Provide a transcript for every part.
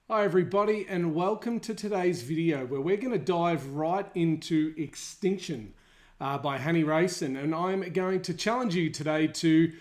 Hi everybody, and welcome to today's video where we're going to dive right into Extinction by Hannie Rayson, and I'm going to challenge you today to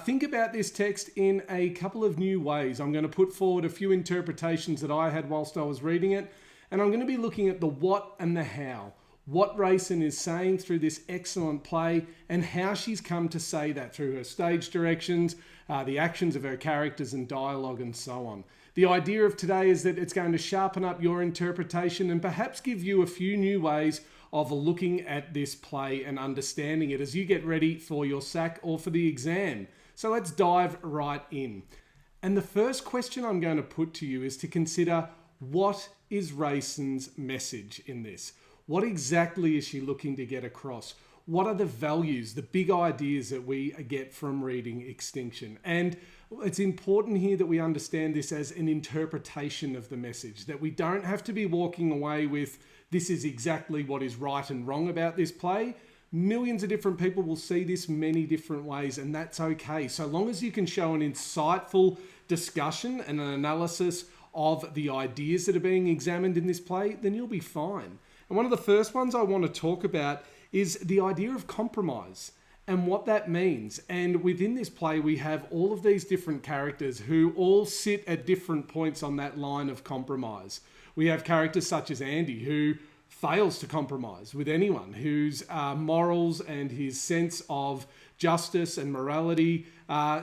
think about this text in a couple of new ways. I'm going to put forward a few interpretations that I had whilst I was reading it, and I'm going to be looking at the what and the how. What Rayson is saying through this excellent play and how she's come to say that through her stage directions, the actions of her characters and dialogue and so on. The idea of today is that it's going to sharpen up your interpretation and perhaps give you a few new ways of looking at this play and understanding it as you get ready for your SAC or for the exam. So let's dive right in. And the first question I'm going to put to you is to consider, what is Rayson's message in this? What exactly is she looking to get across? What are the values, the big ideas that we get from reading Extinction? And it's important here that we understand this as an interpretation of the message, that we don't have to be walking away with this is exactly what is right and wrong about this play. Millions of different people will see this many different ways, and that's okay. So long as you can show an insightful discussion and an analysis of the ideas that are being examined in this play, then you'll be fine. And one of the first ones I want to talk about is the idea of compromise and what that means. And within this play, we have all of these different characters who all sit at different points on that line of compromise. We have characters such as Andy, who fails to compromise with anyone, whose morals and his sense of justice and morality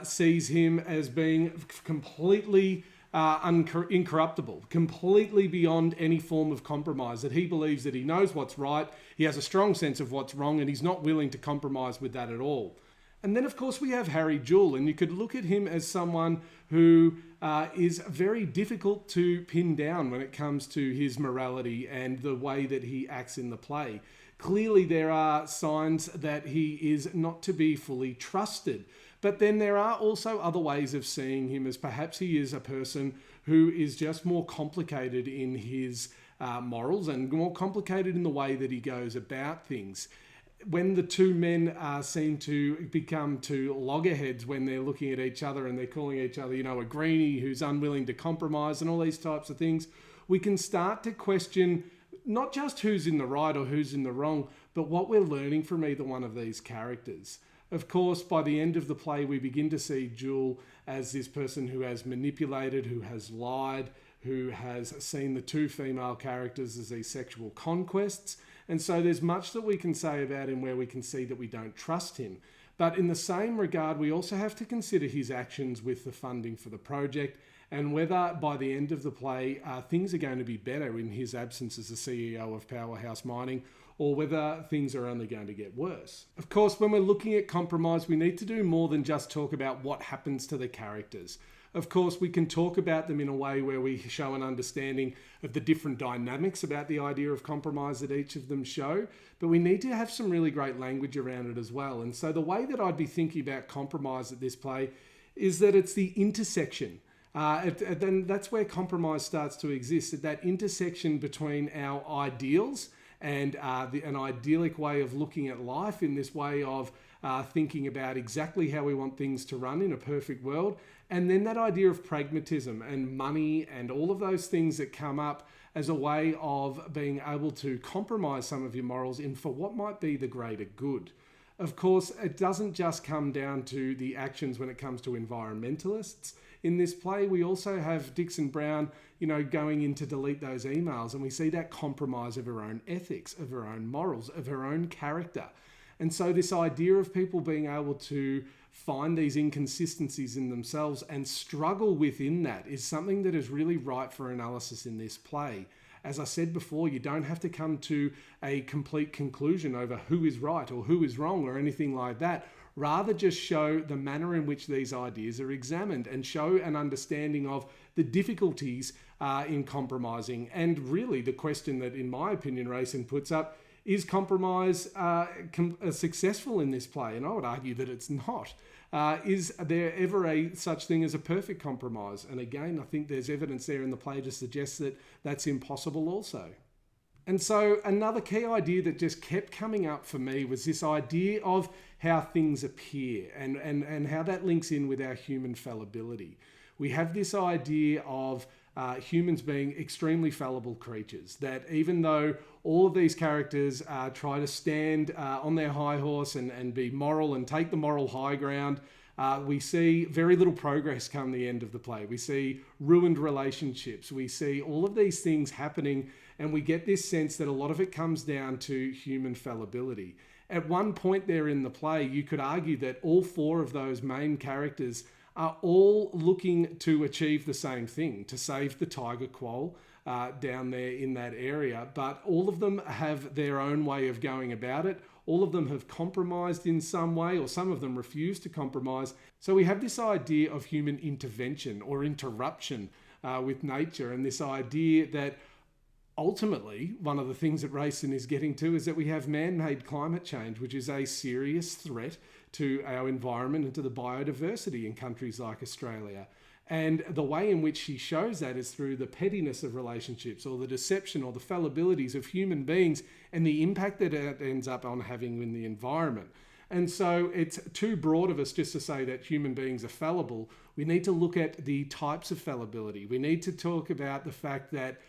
sees him as being completely incorruptible, completely beyond any form of compromise, that he believes that he knows what's right, he has a strong sense of what's wrong, and he's not willing to compromise with that at all. And then, of course, we have Harry Jewell, and you could look at him as someone who is very difficult to pin down when it comes to his morality and the way that he acts in the play. Clearly, there are signs that he is not to be fully trusted. But then there are also other ways of seeing him as perhaps he is a person who is just more complicated in his morals and more complicated in the way that he goes about things. When the two men seem to become two loggerheads when they're looking at each other and they're calling each other, a greenie who's unwilling to compromise and all these types of things, we can start to question not just who's in the right or who's in the wrong, but what we're learning from either one of these characters. Of course, by the end of the play, we begin to see Jewell as this person who has manipulated, who has lied, who has seen the two female characters as these sexual conquests. And so there's much that we can say about him where we can see that we don't trust him. But in the same regard, we also have to consider his actions with the funding for the project and whether by the end of the play, things are going to be better in his absence as the CEO of Powerhouse Mining, or whether things are only going to get worse. Of course, when we're looking at compromise, we need to do more than just talk about what happens to the characters. Of course, we can talk about them in a way where we show an understanding of the different dynamics about the idea of compromise that each of them show, but we need to have some really great language around it as well. And so the way that I'd be thinking about compromise at this play is that it's the intersection. Then that's where compromise starts to exist, at that intersection between our ideals and an idyllic way of looking at life, in this way of thinking about exactly how we want things to run in a perfect world, and then that idea of pragmatism and money and all of those things that come up as a way of being able to compromise some of your morals in for what might be the greater good. Of course, it doesn't just come down to the actions when it comes to environmentalists. In this play, we also have Dixon Brown, going in to delete those emails, and we see that compromise of her own ethics, of her own morals, of her own character. And so this idea of people being able to find these inconsistencies in themselves and struggle within that is something that is really ripe for analysis in this play. As I said before, you don't have to come to a complete conclusion over who is right or who is wrong or anything like that. Rather, just show the manner in which these ideas are examined and show an understanding of the difficulties in compromising. And really the question that, in my opinion, Rayson puts up, is compromise successful in this play? And I would argue that it's not. Is there ever a such thing as a perfect compromise? And again, I think there's evidence there in the play to suggest that that's impossible also. And so another key idea that just kept coming up for me was this idea of how things appear and how that links in with our human fallibility. We have this idea of humans being extremely fallible creatures. That even though all of these characters try to stand on their high horse and be moral and take the moral high ground, we see very little progress come the end of the play. We see ruined relationships. We see all of these things happening, and we get this sense that a lot of it comes down to human fallibility. At one point there in the play, you could argue that all four of those main characters are all looking to achieve the same thing, to save the tiger quoll down there in that area. But all of them have their own way of going about it. All of them have compromised in some way, or some of them refuse to compromise. So we have this idea of human intervention or interruption with nature, and this idea that ultimately, one of the things that Rayson is getting to is that we have man-made climate change, which is a serious threat to our environment and to the biodiversity in countries like Australia. And the way in which she shows that is through the pettiness of relationships, or the deception or the fallibilities of human beings, and the impact that it ends up on having in the environment. And so it's too broad of us just to say that human beings are fallible. We need to look at the types of fallibility. We need to talk about the fact that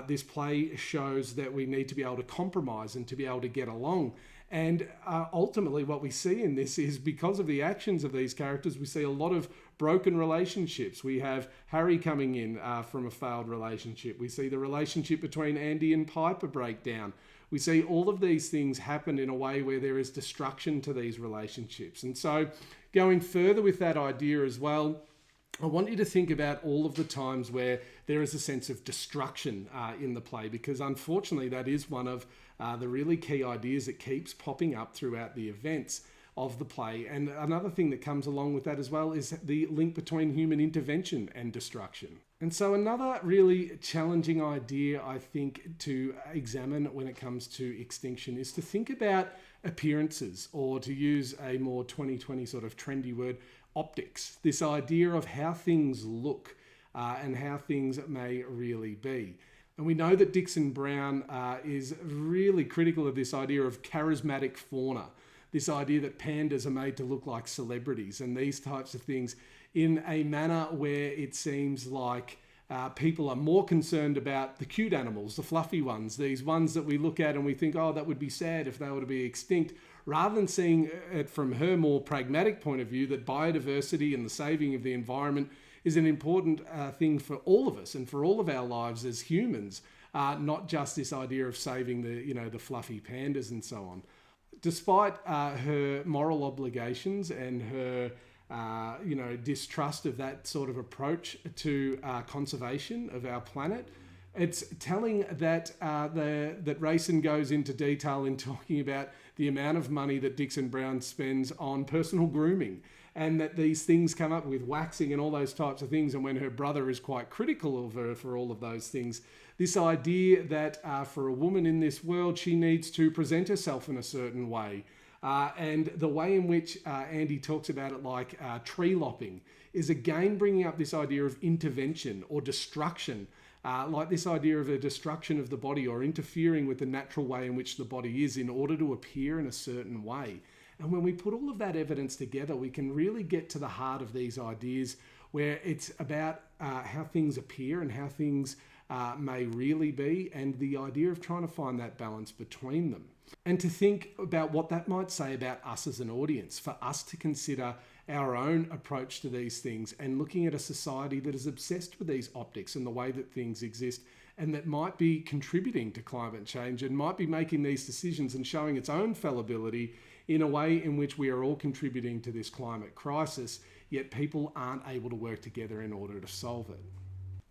this play shows that we need to be able to compromise and to be able to get along. And ultimately what we see in this is, because of the actions of these characters, we see a lot of broken relationships. We have Harry coming in from a failed relationship. We see the relationship between Andy and Piper break down. We see all of these things happen in a way where there is destruction to these relationships. And so going further with that idea as well, I want you to think about all of the times where there is a sense of destruction in the play, because unfortunately that is one of the really key ideas that keeps popping up throughout the events of the play. And another thing that comes along with that as well is the link between human intervention and destruction. And so another really challenging idea, I think, to examine when it comes to Extinction is to think about appearances, or to use a more 2020 sort of trendy word, optics. This idea of how things look and how things may really be. And we know that Dixon Brown is really critical of this idea of charismatic fauna, this idea that pandas are made to look like celebrities, and these types of things in a manner where it seems like people are more concerned about the cute animals, the fluffy ones, these ones that we look at and we think, oh, that would be sad if they were to be extinct, rather than seeing it from her more pragmatic point of view, that biodiversity and the saving of the environment is an important thing for all of us and for all of our lives as humans, not just this idea of saving the fluffy pandas and so on. Despite her moral obligations and her distrust of that sort of approach to conservation of our planet, it's telling that that Rayson goes into detail in talking about the amount of money that Dixon Brown spends on personal grooming, and that these things come up with waxing and all those types of things. And when her brother is quite critical of her for all of those things, this idea that for a woman in this world, she needs to present herself in a certain way. And the way in which Andy talks about it, like tree lopping, is again bringing up this idea of intervention or destruction, like this idea of a destruction of the body, or interfering with the natural way in which the body is in order to appear in a certain way. And when we put all of that evidence together, we can really get to the heart of these ideas, where it's about how things appear and how things may really be, and the idea of trying to find that balance between them. And to think about what that might say about us as an audience, for us to consider our own approach to these things, and looking at a society that is obsessed with these optics and the way that things exist, and that might be contributing to climate change and might be making these decisions and showing its own fallibility in a way in which we are all contributing to this climate crisis, yet people aren't able to work together in order to solve it.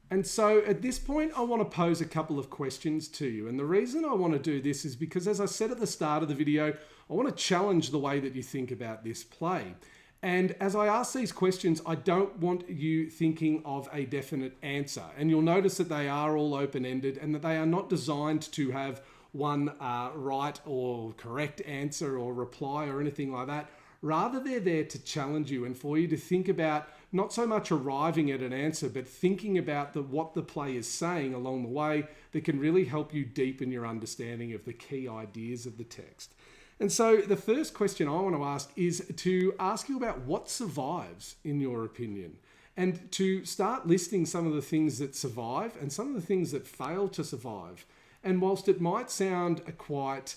And so at this point, I want to pose a couple of questions to you. And the reason I want to do this is because, as I said at the start of the video, I want to challenge the way that you think about this play. And as I ask these questions, I don't want you thinking of a definite answer. And you'll notice that they are all open-ended, and that they are not designed to have one right or correct answer or reply or anything like that. Rather, they're there to challenge you and for you to think about not so much arriving at an answer, but thinking about what the play is saying along the way, that can really help you deepen your understanding of the key ideas of the text. And so the first question I want to ask is to ask you about what survives, in your opinion. and to start listing some of the things that survive and some of the things that fail to survive. And whilst it might sound quite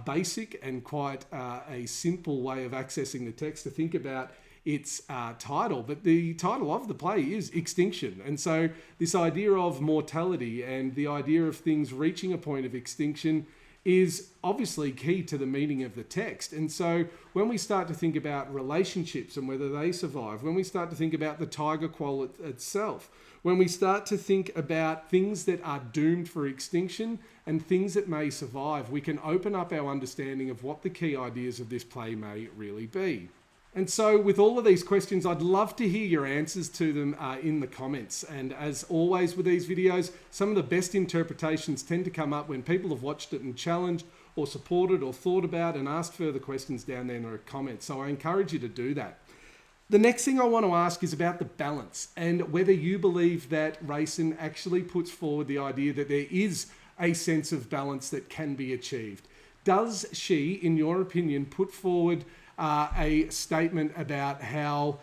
basic and quite a simple way of accessing the text to think about its title, but the title of the play is Extinction. And so this idea of mortality and the idea of things reaching a point of extinction is obviously key to the meaning of the text. And so when we start to think about relationships and whether they survive, when we start to think about the tiger quoll itself, when we start to think about things that are doomed for extinction and things that may survive, we can open up our understanding of what the key ideas of this play may really be. And so with all of these questions, I'd love to hear your answers to them in the comments. And as always with these videos, some of the best interpretations tend to come up when people have watched it and challenged or supported or thought about and asked further questions down there in the comments. So I encourage you to do that. The next thing I want to ask is about the balance and whether you believe that Rayson actually puts forward the idea that there is a sense of balance that can be achieved. Does she, in your opinion, put forward a statement about how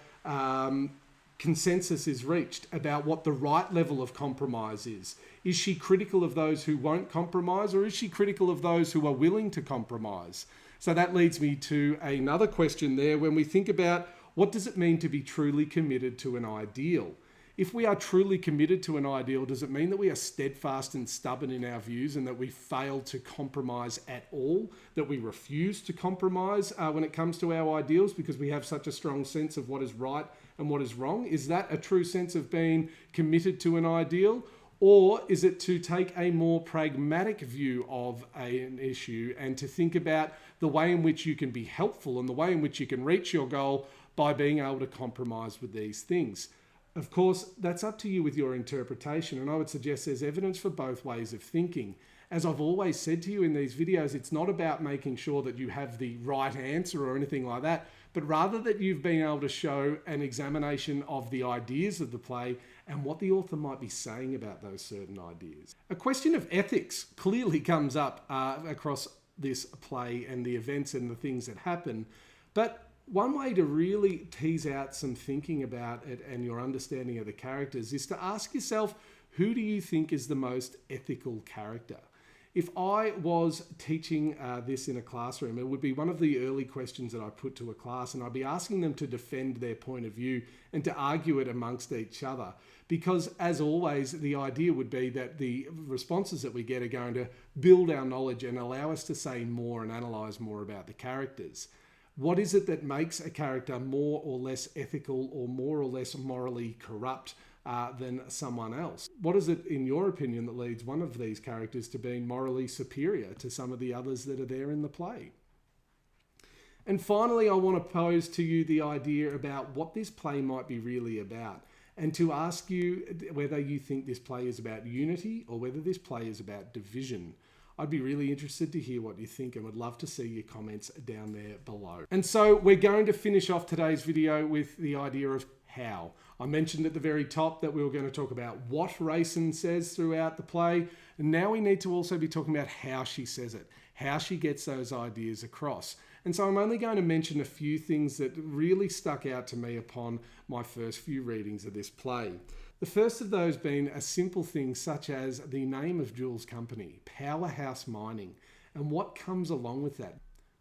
consensus is reached, about what the right level of compromise is? Is she critical of those who won't compromise, or is she critical of those who are willing to compromise? So that leads me to another question there. When we think about what does it mean to be truly committed to an ideal? If we are truly committed to an ideal, does it mean that we are steadfast and stubborn in our views and that we fail to compromise at all, that we refuse to compromise when it comes to our ideals because we have such a strong sense of what is right and what is wrong? Is that a true sense of being committed to an ideal? Or is it to take a more pragmatic view of an issue and to think about the way in which you can be helpful and the way in which you can reach your goal by being able to compromise with these things? Of course, that's up to you with your interpretation, and I would suggest there's evidence for both ways of thinking. As I've always said to you in these videos, it's not about making sure that you have the right answer or anything like that, but rather that you've been able to show an examination of the ideas of the play and what the author might be saying about those certain ideas. A question of ethics clearly comes up across this play and the events and the things that happen, but one way to really tease out some thinking about it and your understanding of the characters is to ask yourself, who do you think is the most ethical character? If I was teaching this in a classroom, it would be one of the early questions that I put to a class, and I'd be asking them to defend their point of view and to argue it amongst each other. Because as always, the idea would be that the responses that we get are going to build our knowledge and allow us to say more and analyse more about the characters. What is it that makes a character more or less ethical or more or less morally corrupt than someone else? What is it, in your opinion, that leads one of these characters to being morally superior to some of the others that are there in the play? And finally, I want to pose to you the idea about what this play might be really about, and to ask you whether you think this play is about unity or whether this play is about division. I'd be really interested to hear what you think and would love to see your comments down there below. And so we're going to finish off today's video with the idea of how. I mentioned at the very top that we were going to talk about what Rayson says throughout the play. And now we need to also be talking about how she says it, how she gets those ideas across. And so I'm only going to mention a few things that really stuck out to me upon my first few readings of this play. The first of those being a simple thing such as the name of Jules' company, Powerhouse Mining, and what comes along with that.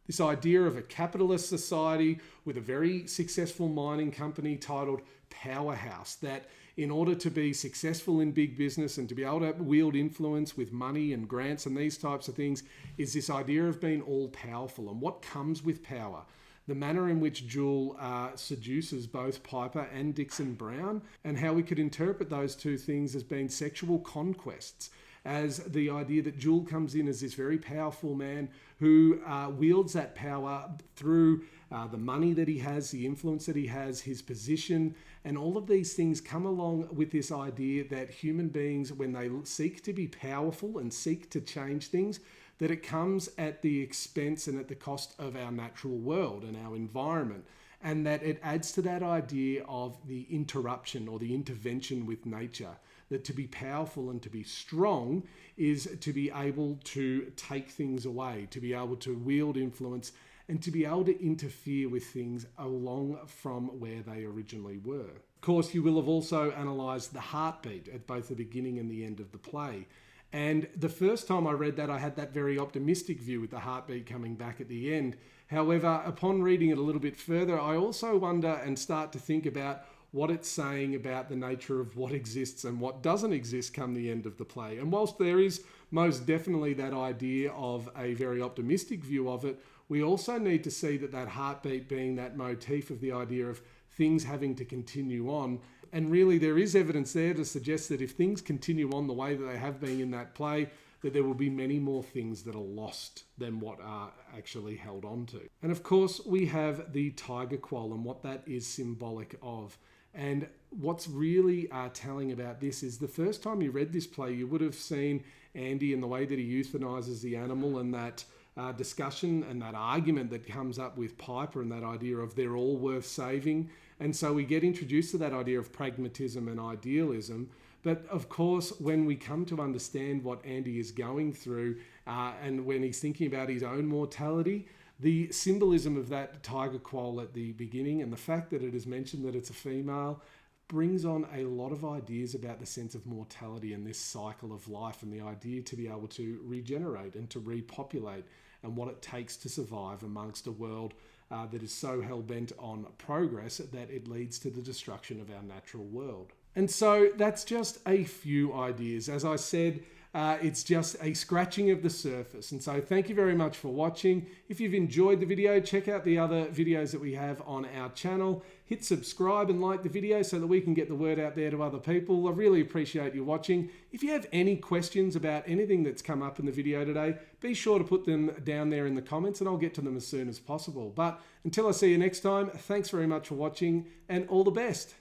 This idea of a capitalist society with a very successful mining company titled Powerhouse, that in order to be successful in big business and to be able to wield influence with money and grants and these types of things, is this idea of being all powerful and what comes with power. The manner in which Jules seduces both Piper and Dixon Brown, and how we could interpret those two things as being sexual conquests, as the idea that Jules comes in as this very powerful man who wields that power through the money that he has, the influence that he has, his position, and all of these things come along with this idea that human beings, when they seek to be powerful and seek to change things, that it comes at the expense and at the cost of our natural world and our environment, and that it adds to that idea of the interruption or the intervention with nature, that to be powerful and to be strong is to be able to take things away, to be able to wield influence, and to be able to interfere with things along from where they originally were. Of course, you will have also analysed the heartbeat at both the beginning and the end of the play. And the first time I read that, I had that very optimistic view with the heartbeat coming back at the end. However, upon reading it a little bit further, I also wonder and start to think about what it's saying about the nature of what exists and what doesn't exist come the end of the play. And whilst there is most definitely that idea of a very optimistic view of it, we also need to see that heartbeat being that motif of the idea of things having to continue on. And really there is evidence there to suggest that if things continue on the way that they have been in that play, that there will be many more things that are lost than what are actually held on to. And of course, we have the tiger quoll and what that is symbolic of. And what's really telling about this is the first time you read this play, you would have seen Andy and the way that he euthanizes the animal and that discussion and that argument that comes up with Piper and that idea of they're all worth saving. And so we get introduced to that idea of pragmatism and idealism. But of course, when we come to understand what Andy is going through and when he's thinking about his own mortality, the symbolism of that tiger quoll at the beginning and the fact that it is mentioned that it's a female brings on a lot of ideas about the sense of mortality and this cycle of life and the idea to be able to regenerate and to repopulate and what it takes to survive amongst a world that is so hell-bent on progress that it leads to the destruction of our natural world. And so that's just a few ideas. As I said, it's just a scratching of the surface. And so thank you very much for watching. If you've enjoyed the video, check out the other videos that we have on our channel. Hit subscribe and like the video so that we can get the word out there to other people. I really appreciate you watching. If you have any questions about anything that's come up in the video today, be sure to put them down there in the comments and I'll get to them as soon as possible. But until I see you next time, thanks very much for watching and all the best.